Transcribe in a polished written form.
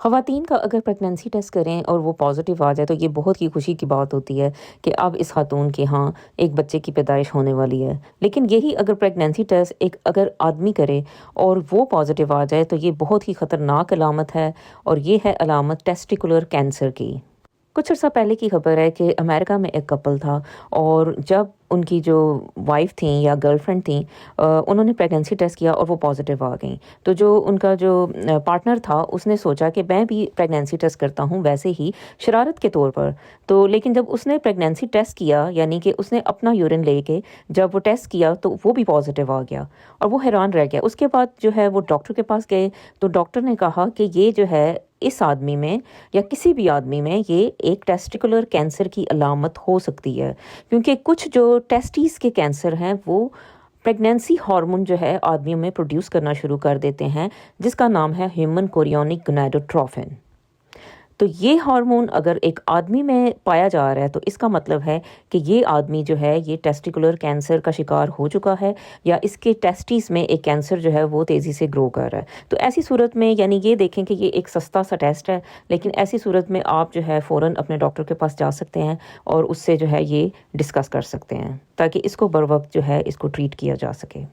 خواتین کا اگر پریگنینسی ٹیسٹ کریں اور وہ پازیٹیو آ جائے تو یہ بہت ہی خوشی کی بات ہوتی ہے کہ اب اس خاتون کے ہاں ایک بچے کی پیدائش ہونے والی ہے۔ لیکن یہی اگر پریگنینسی ٹیسٹ ایک اگر آدمی کرے اور وہ پازیٹیو آ جائے تو یہ بہت ہی خطرناک علامت ہے، اور یہ ہے علامت ٹیسٹیکولر کینسر کی۔ کچھ عرصہ پہلے کی خبر ہے کہ امریکہ میں ایک کپل تھا، اور جب ان کی جو وائف تھیں یا گرل فرینڈ تھیں، انہوں نے پریگنینسی ٹیسٹ کیا اور وہ پازیٹیو آ گئیں۔ تو جو ان کا جو پارٹنر تھا اس نے سوچا کہ میں بھی پریگنینسی ٹیسٹ کرتا ہوں ویسے ہی شرارت کے طور پر۔ تو لیکن جب اس نے پریگنینسی ٹیسٹ کیا، یعنی کہ اس نے اپنا یورین لے کے جب وہ ٹیسٹ کیا تو وہ بھی پازیٹیو آ گیا، اور وہ حیران رہ گیا۔ اس کے بعد جو ہے وہ ڈاکٹر کے پاس گئے، تو ڈاکٹر نے کہا کہ یہ جو ہے اس آدمی میں یا کسی بھی آدمی میں یہ ایک ٹیسٹیکولر کینسر کی علامت ہو سکتی ہے، کیونکہ کچھ جو ٹیسٹیز کے کینسر ہیں وہ پریگنینسی ہارمون جو ہے آدمیوں میں پروڈیوس کرنا شروع کر دیتے ہیں، جس کا نام ہے ہیومن کوریونک گونیڈوٹروفن۔ تو یہ ہارمون اگر ایک آدمی میں پایا جا رہا ہے تو اس کا مطلب ہے کہ یہ آدمی جو ہے یہ ٹیسٹیکولر کینسر کا شکار ہو چکا ہے، یا اس کے ٹیسٹیز میں ایک کینسر جو ہے وہ تیزی سے گرو کر رہا ہے۔ تو ایسی صورت میں یعنی یہ دیکھیں کہ یہ ایک سستا سا ٹیسٹ ہے، لیکن ایسی صورت میں آپ جو ہے فوراً اپنے ڈاکٹر کے پاس جا سکتے ہیں اور اس سے جو ہے یہ ڈسکس کر سکتے ہیں، تاکہ اس کو بر وقت جو ہے اس کو ٹریٹ کیا جا سکے۔